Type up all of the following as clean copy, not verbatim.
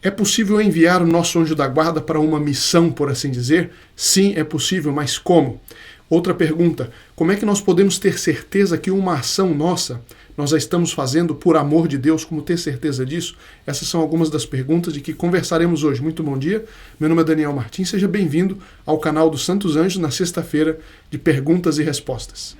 É possível enviar o nosso anjo da guarda para uma missão, por assim dizer? Sim, é possível, mas como? Outra pergunta, como é que nós podemos ter certeza que uma ação nossa, nós a estamos fazendo por amor de Deus, como ter certeza disso? Essas são algumas das perguntas de que conversaremos hoje. Muito bom dia, meu nome é Daniel Martins, seja bem-vindo ao canal dos Santos Anjos na sexta-feira de perguntas e respostas.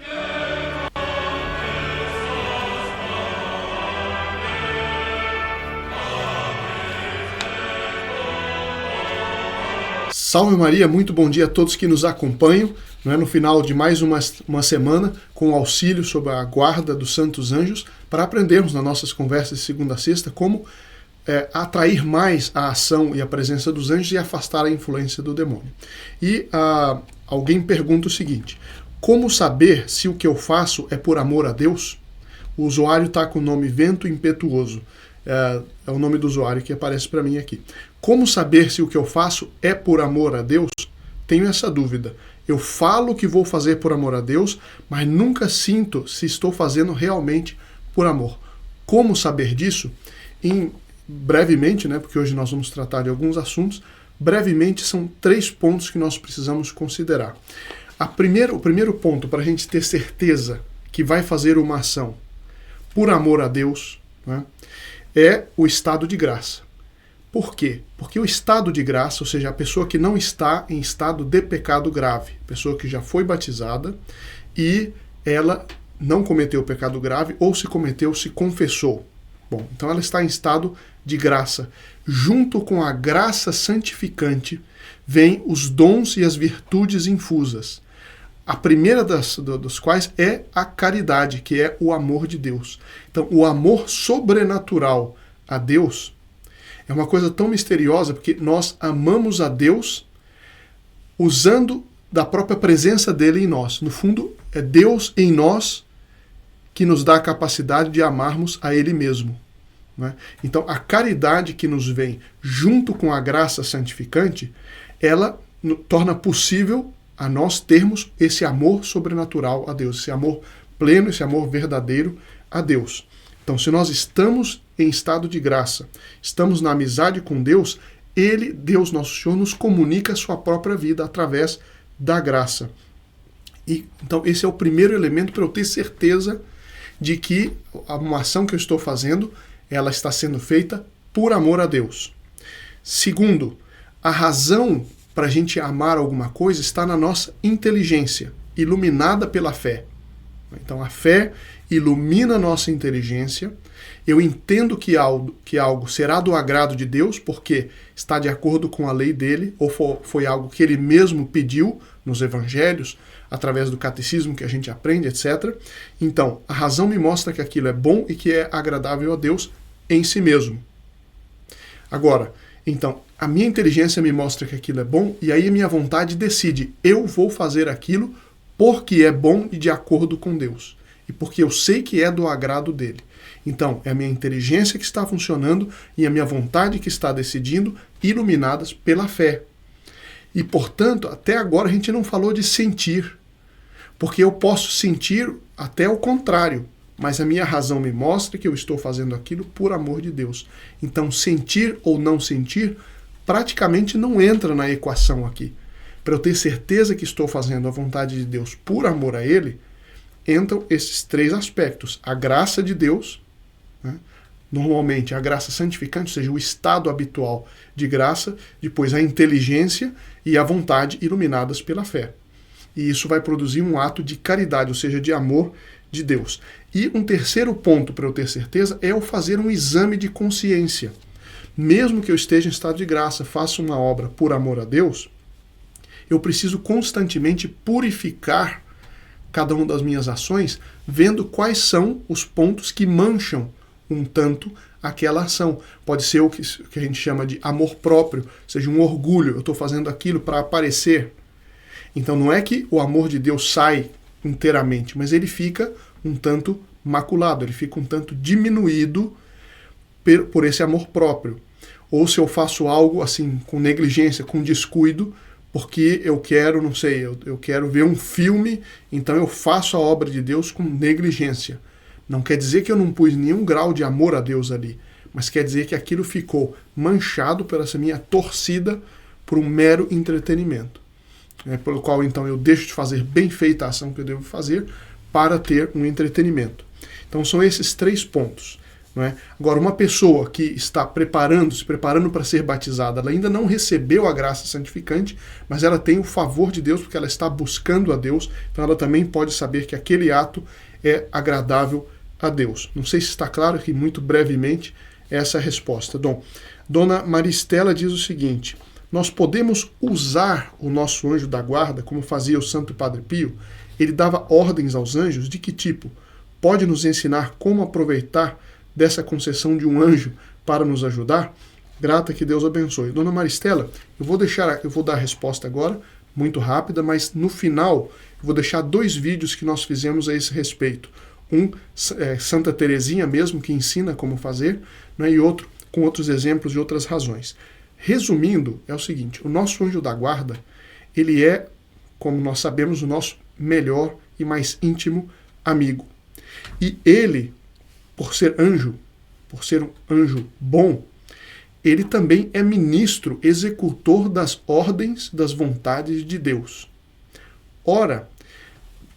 Salve Maria, muito bom dia a todos que nos acompanham, no final de mais uma semana com auxílio sobre a guarda dos Santos Anjos, para aprendermos nas nossas conversas de segunda a sexta como atrair mais a ação e a presença dos anjos e afastar a influência do demônio. E alguém pergunta o seguinte, como saber se o que eu faço é por amor a Deus? O usuário está com o nome Vento Impetuoso. É o nome do usuário que aparece para mim aqui. Como saber se o que eu faço é por amor a Deus? Tenho essa dúvida. Eu falo que vou fazer por amor a Deus, mas nunca sinto se estou fazendo realmente por amor. Como saber disso? Brevemente, porque hoje nós vamos tratar de alguns assuntos, brevemente são 3 pontos que nós precisamos considerar. O primeiro ponto para a gente ter certeza que vai fazer uma ação por amor a Deus, é o estado de graça. Por quê? Porque o estado de graça, ou seja, a pessoa que não está em estado de pecado grave, pessoa que já foi batizada e ela não cometeu pecado grave, ou se cometeu, se confessou. Bom, então ela está em estado de graça. Junto com a graça santificante, vem os dons e as virtudes infusas. A primeira dos quais é a caridade, que é o amor de Deus. Então, o amor sobrenatural a Deus é uma coisa tão misteriosa, porque nós amamos a Deus usando da própria presença dele em nós. No fundo, é Deus em nós que nos dá a capacidade de amarmos a ele mesmo. Então, a caridade que nos vem junto com a graça santificante, ela torna possível a nós termos esse amor sobrenatural a Deus, esse amor pleno, esse amor verdadeiro a Deus. Então, se nós estamos em estado de graça, estamos na amizade com Deus, Deus nosso Senhor, nos comunica a sua própria vida através da graça. Então, esse é o primeiro elemento para eu ter certeza de que uma ação que eu estou fazendo, ela está sendo feita por amor a Deus. Segundo, a razão para a gente amar alguma coisa está na nossa inteligência, iluminada pela fé. Então a fé ilumina a nossa inteligência, eu entendo que algo será do agrado de Deus, porque está de acordo com a lei dele, ou foi algo que ele mesmo pediu nos evangelhos, através do catecismo que a gente aprende, etc. Então, a razão me mostra que aquilo é bom e que é agradável a Deus em si mesmo. Agora, então, a minha inteligência me mostra que aquilo é bom, e aí a minha vontade decide, eu vou fazer aquilo porque é bom e de acordo com Deus. E porque eu sei que é do agrado dele. Então, é a minha inteligência que está funcionando e a minha vontade que está decidindo, iluminadas pela fé. E, portanto, até agora a gente não falou de sentir. Porque eu posso sentir até o contrário. Mas a minha razão me mostra que eu estou fazendo aquilo por amor de Deus. Então, sentir ou não sentir praticamente não entra na equação aqui. Para eu ter certeza que estou fazendo a vontade de Deus por amor a Ele, entram esses 3 aspectos. A graça de Deus, normalmente a graça santificante, ou seja, o estado habitual de graça, depois a inteligência e a vontade iluminadas pela fé. E isso vai produzir um ato de caridade, ou seja, de amor de Deus. E um terceiro ponto para eu ter certeza é eu fazer um exame de consciência. Mesmo que eu esteja em estado de graça, faça uma obra por amor a Deus, eu preciso constantemente purificar cada uma das minhas ações, vendo quais são os pontos que mancham um tanto aquela ação. Pode ser o que a gente chama de amor próprio, ou seja, um orgulho, eu estou fazendo aquilo para aparecer. Então não é que o amor de Deus sai inteiramente, mas ele fica um tanto maculado, ele fica um tanto diminuído por esse amor próprio. Ou se eu faço algo assim com negligência, com descuido, porque eu quero, não sei, eu quero ver um filme, então eu faço a obra de Deus com negligência. Não quer dizer que eu não pus nenhum grau de amor a Deus ali, mas quer dizer que aquilo ficou manchado pela essa minha torcida por um mero entretenimento. Pelo qual então eu deixo de fazer bem feita a ação que eu devo fazer para ter um entretenimento. Então são esses 3 pontos. Não é? Agora, uma pessoa que está se preparando para ser batizada, ela ainda não recebeu a graça santificante, mas ela tem o favor de Deus porque ela está buscando a Deus, então ela também pode saber que aquele ato é agradável a Deus. Não sei se está claro que muito brevemente essa é a resposta. Dona Maristela diz o seguinte: nós podemos usar o nosso anjo da guarda como fazia o Santo Padre Pio? Ele dava ordens aos anjos de que tipo? Pode nos ensinar como aproveitar dessa concessão de um anjo para nos ajudar? Grata, que Deus abençoe. Dona Maristela, eu vou dar a resposta agora, muito rápida, mas no final eu vou deixar 2 vídeos que nós fizemos a esse respeito. Um, Santa Teresinha mesmo, que ensina como fazer, né, e outro com outros exemplos e outras razões. Resumindo, é o seguinte: o nosso anjo da guarda, ele é, como nós sabemos, o nosso melhor e mais íntimo amigo. E ele, por ser um anjo bom, ele também é ministro, executor das ordens, das vontades de Deus. Ora,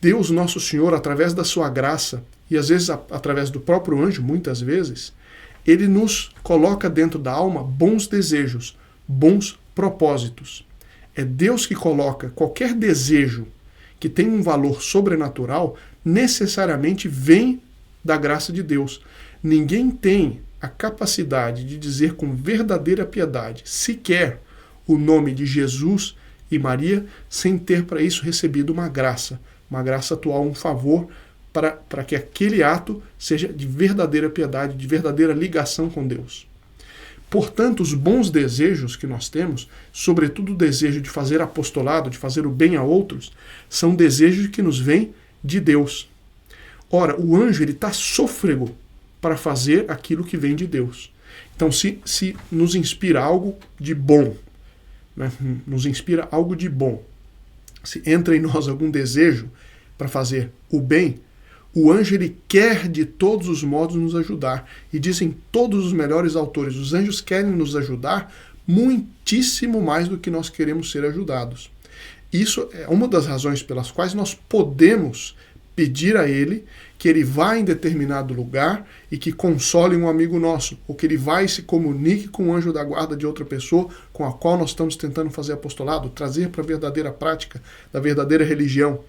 Deus Nosso Senhor, através da sua graça, e às vezes através do próprio anjo, muitas vezes, ele nos coloca dentro da alma bons desejos, bons propósitos. É Deus que coloca qualquer desejo que tem um valor sobrenatural, necessariamente vem da graça de Deus. Ninguém tem a capacidade de dizer com verdadeira piedade, sequer, o nome de Jesus e Maria, sem ter para isso recebido uma graça atual, um favor, para que aquele ato seja de verdadeira piedade, de verdadeira ligação com Deus. Portanto, os bons desejos que nós temos, sobretudo o desejo de fazer apostolado, de fazer o bem a outros, são desejos que nos vêm de Deus. Ora, o anjo está sôfrego para fazer aquilo que vem de Deus. Então, se nos inspira algo de bom, né, nos inspira algo de bom, se entra em nós algum desejo para fazer o bem, o anjo ele quer de todos os modos nos ajudar. E dizem todos os melhores autores, os anjos querem nos ajudar muitíssimo mais do que nós queremos ser ajudados. Isso é uma das razões pelas quais nós podemos pedir a ele que ele vá em determinado lugar e que console um amigo nosso, ou que ele vá e se comunique com o anjo da guarda de outra pessoa com a qual nós estamos tentando fazer apostolado, trazer para a verdadeira prática da verdadeira religião.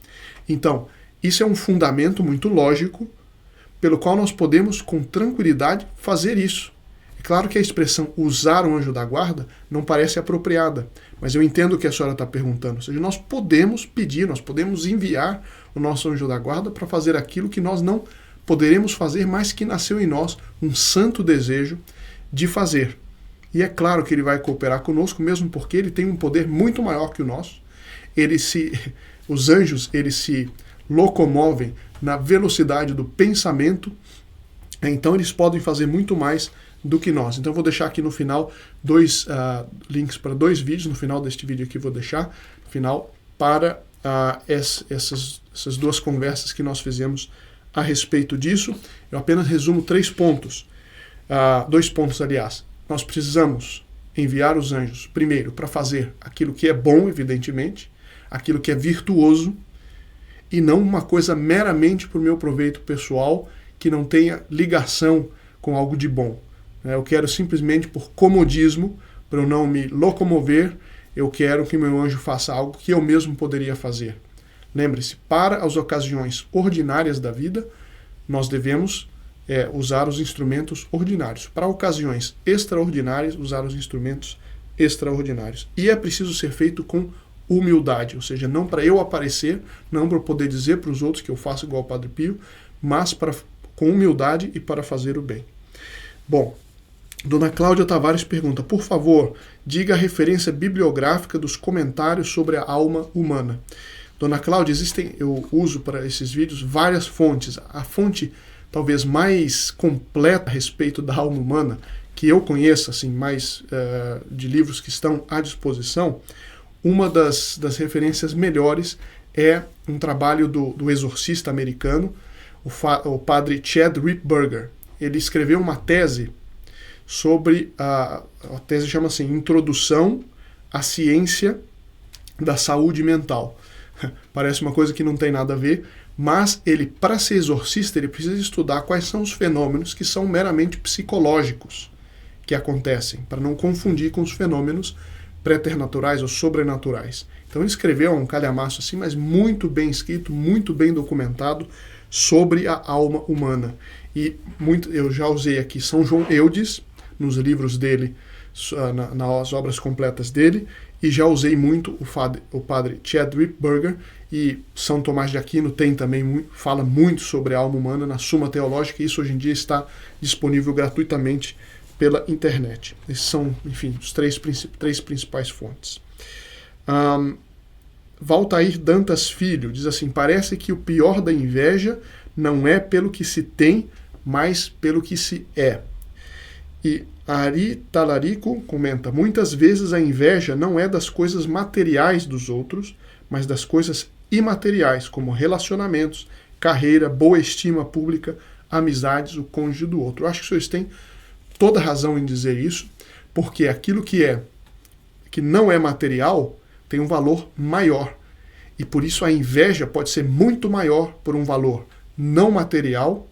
Então, isso é um fundamento muito lógico pelo qual nós podemos com tranquilidade fazer isso. É claro que a expressão usar o anjo da guarda não parece apropriada, mas eu entendo o que a senhora está perguntando. Ou seja, nós podemos pedir, nós podemos enviar o nosso anjo da guarda para fazer aquilo que nós não poderemos fazer, mas que nasceu em nós um santo desejo de fazer. E é claro que ele vai cooperar conosco, mesmo porque ele tem um poder muito maior que o nosso. Os anjos, eles se locomovem na velocidade do pensamento, então eles podem fazer muito mais do que nós. Então eu vou deixar aqui no final links para 2 vídeos, no final deste vídeo aqui vou deixar, no final, para essas 2 conversas que nós fizemos a respeito disso. Eu apenas resumo 3 pontos, 2 pontos, aliás. Nós precisamos enviar os anjos, primeiro, para fazer aquilo que é bom, evidentemente, aquilo que é virtuoso, e não uma coisa meramente para o meu proveito pessoal, que não tenha ligação com algo de bom. Eu quero simplesmente por comodismo, para eu não me locomover, eu quero que meu anjo faça algo que eu mesmo poderia fazer. Lembre-se, para as ocasiões ordinárias da vida, nós devemos usar os instrumentos ordinários. Para ocasiões extraordinárias, usar os instrumentos extraordinários. E é preciso ser feito com humildade, ou seja, não para eu aparecer, não para eu poder dizer para os outros que eu faço igual ao Padre Pio, mas com humildade e para fazer o bem. Bom, Dona Cláudia Tavares pergunta, por favor, diga a referência bibliográfica dos comentários sobre a alma humana. Dona Cláudia, eu uso para esses vídeos várias fontes. A fonte talvez mais completa a respeito da alma humana, que eu conheço, assim, mais de livros que estão à disposição, uma das referências melhores é um trabalho do exorcista americano, o padre Chad Ripperger. Ele escreveu uma tese sobre a tese chama assim, Introdução à Ciência da Saúde Mental. Parece uma coisa que não tem nada a ver, mas ele, para ser exorcista, ele precisa estudar quais são os fenômenos que são meramente psicológicos que acontecem, para não confundir com os fenômenos preternaturais ou sobrenaturais. Então ele escreveu um calhamaço assim, mas muito bem escrito, muito bem documentado sobre a alma humana. E eu já usei aqui São João Eudes, nos livros dele, nas obras completas dele, e já usei muito o padre Chadwick Burger, e São Tomás de Aquino tem também, fala muito sobre a alma humana na Suma Teológica, e isso hoje em dia está disponível gratuitamente pela internet. Esses são, enfim, os três principais fontes. Valtair Dantas Filho diz assim: parece que o pior da inveja não é pelo que se tem, mas pelo que se é. E Ari Talarico comenta: muitas vezes a inveja não é das coisas materiais dos outros, mas das coisas imateriais, como relacionamentos, carreira, boa estima pública, amizades, o cônjuge do outro. Eu acho que os senhores têm toda razão em dizer isso, porque aquilo que não é material tem um valor maior. E por isso a inveja pode ser muito maior por um valor não material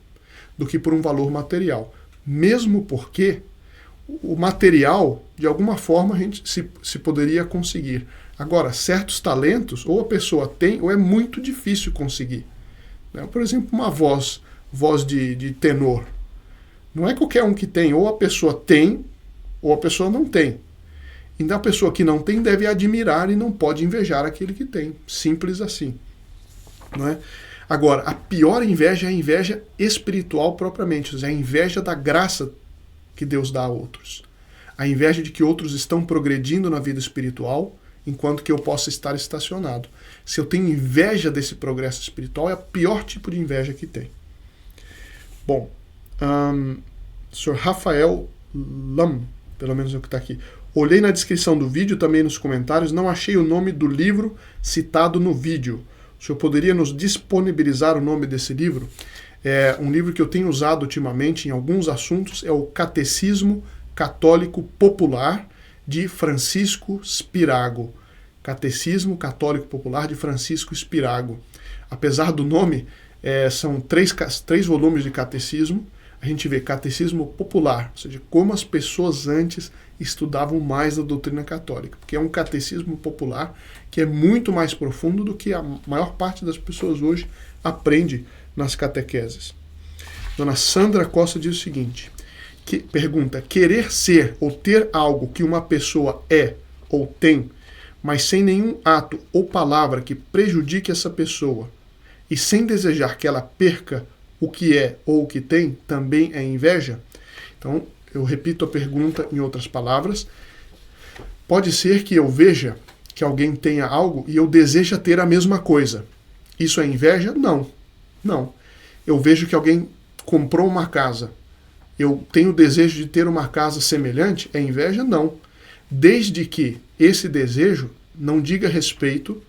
do que por um valor material. Mesmo porque o material, de alguma forma, a gente se poderia conseguir. Agora, certos talentos, ou a pessoa tem, ou é muito difícil conseguir. Por exemplo, uma voz de tenor. Não é qualquer um que tem, ou a pessoa tem, ou a pessoa não tem. Então a pessoa que não tem deve admirar e não pode invejar aquele que tem. Simples assim. Não é? Agora, a pior inveja é a inveja espiritual propriamente, ou seja, a inveja da graça que Deus dá a outros. A inveja de que outros estão progredindo na vida espiritual, enquanto que eu possa estar estacionado. Se eu tenho inveja desse progresso espiritual, é o pior tipo de inveja que tem. Bom, Sr. Rafael Lam, pelo menos é o que está aqui. Olhei na descrição do vídeo, também nos comentários, não achei o nome do livro citado no vídeo. O senhor poderia nos disponibilizar o nome desse livro? É um livro que eu tenho usado ultimamente em alguns assuntos, é o Catecismo Católico Popular de Francisco Spirago. Catecismo Católico Popular de Francisco Spirago. Apesar do nome, são três volumes de catecismo. A gente vê catecismo popular, ou seja, como as pessoas antes estudavam mais a doutrina católica, porque é um catecismo popular que é muito mais profundo do que a maior parte das pessoas hoje aprende nas catequeses. Dona Sandra Costa diz o seguinte, pergunta: querer ser ou ter algo que uma pessoa é ou tem, mas sem nenhum ato ou palavra que prejudique essa pessoa, e sem desejar que ela perca o que é ou o que tem, também é inveja? Então, eu repito a pergunta em outras palavras. Pode ser que eu veja que alguém tenha algo e eu deseja ter a mesma coisa. Isso é inveja? Não. Não. Eu vejo que alguém comprou uma casa. Eu tenho o desejo de ter uma casa semelhante? É inveja? Não. Desde que esse desejo não diga respeito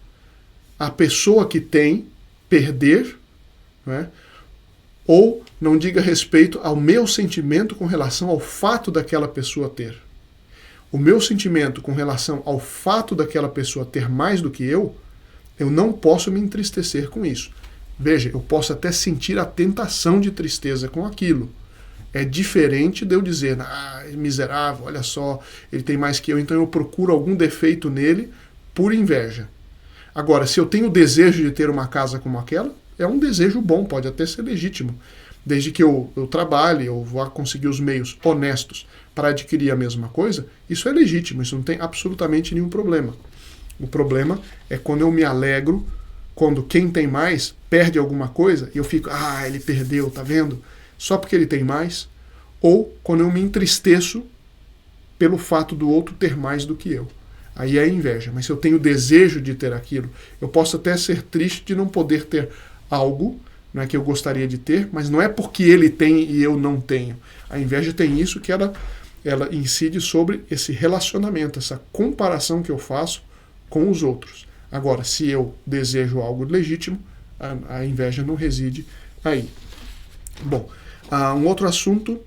à pessoa que tem perder, não é? Ou não diga respeito ao meu sentimento com relação ao fato daquela pessoa ter. O meu sentimento com relação ao fato daquela pessoa ter mais do que eu não posso me entristecer com isso. Veja, eu posso até sentir a tentação de tristeza com aquilo. É diferente de eu dizer, é miserável, olha só, ele tem mais que eu, então eu procuro algum defeito nele por inveja. Agora, se eu tenho o desejo de ter uma casa como aquela, é um desejo bom, pode até ser legítimo. Desde que eu trabalhe, eu vá conseguir os meios honestos para adquirir a mesma coisa, isso é legítimo, isso não tem absolutamente nenhum problema. O problema é quando eu me alegro, quando quem tem mais perde alguma coisa, e eu fico, ele perdeu, tá vendo? Só porque ele tem mais. Ou quando eu me entristeço pelo fato do outro ter mais do que eu. Aí é inveja. Mas se eu tenho desejo de ter aquilo, eu posso até ser triste de não poder ter algo, não é, que eu gostaria de ter, mas não é porque ele tem e eu não tenho. A inveja tem isso, que ela incide sobre esse relacionamento, essa comparação que eu faço com os outros. Agora, se eu desejo algo legítimo, a inveja não reside aí. Bom, um outro assunto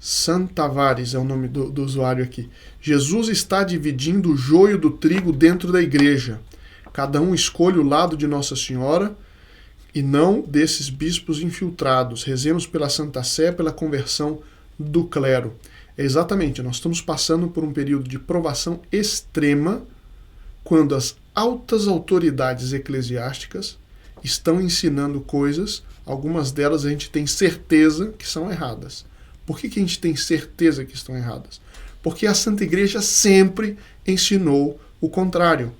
Santavares é o nome do usuário aqui. Jesus está dividindo o joio do trigo dentro da igreja. Cada um escolhe o lado de Nossa Senhora e não desses bispos infiltrados. Rezemos pela Santa Sé, pela conversão do clero. Exatamente, nós estamos passando por um período de provação extrema quando as altas autoridades eclesiásticas estão ensinando coisas, algumas delas a gente tem certeza que são erradas. Por que a gente tem certeza que estão erradas? Porque a Santa Igreja sempre ensinou o contrário.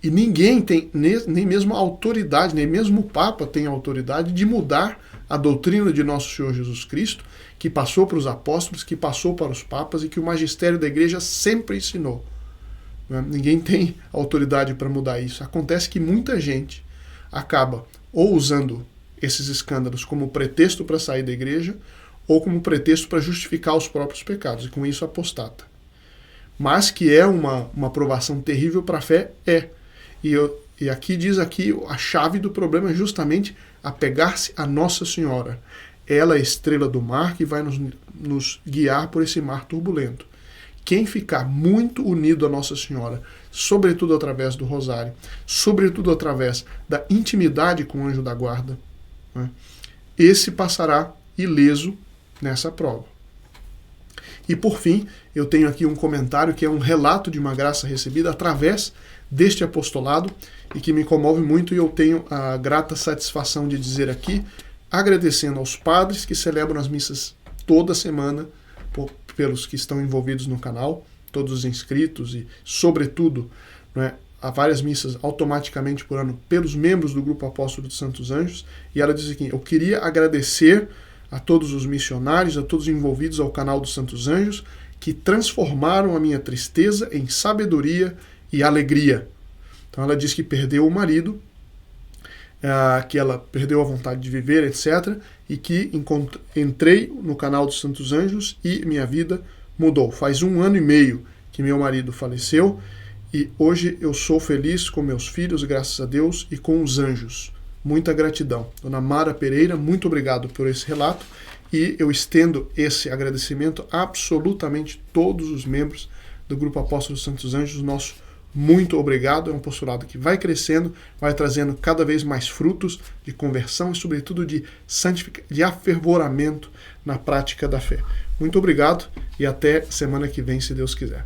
E ninguém tem, nem mesmo a autoridade, nem mesmo o Papa tem a autoridade de mudar a doutrina de Nosso Senhor Jesus Cristo, que passou para os apóstolos, que passou para os papas e que o magistério da Igreja sempre ensinou. Ninguém tem autoridade para mudar isso. Acontece que muita gente acaba ou usando esses escândalos como pretexto para sair da Igreja ou como pretexto para justificar os próprios pecados, e com isso apostata. Mas que é uma provação terrível para a fé, é. E aqui diz a chave do problema é justamente apegar-se a Nossa Senhora. Ela é a estrela do mar que vai nos guiar por esse mar turbulento. Quem ficar muito unido a Nossa Senhora, sobretudo através do rosário, sobretudo através da intimidade com o anjo da guarda, né, esse passará ileso nessa prova. E por fim, eu tenho aqui um comentário que é um relato de uma graça recebida através deste apostolado e que me comove muito, e eu tenho a grata satisfação de dizer aqui, agradecendo aos padres que celebram as missas toda semana, pelos que estão envolvidos no canal, todos os inscritos e, sobretudo, né, há várias missas automaticamente por ano pelos membros do Grupo Apóstolo dos Santos Anjos, e ela diz aqui, eu queria agradecer a todos os missionários, a todos os envolvidos ao canal dos Santos Anjos, que transformaram a minha tristeza em sabedoria e alegria. Então ela diz que perdeu o marido, que ela perdeu a vontade de viver, etc. E que entrei no canal dos Santos Anjos e minha vida mudou. Faz 1 ano e meio que meu marido faleceu e hoje eu sou feliz com meus filhos, graças a Deus, e com os anjos. Muita gratidão. Dona Mara Pereira, muito obrigado por esse relato e eu estendo esse agradecimento a absolutamente todos os membros do Grupo Apóstolo dos Santos Anjos. Nosso muito obrigado. É um apostolado que vai crescendo, vai trazendo cada vez mais frutos de conversão e, sobretudo, de afervoramento na prática da fé. Muito obrigado e até semana que vem, se Deus quiser.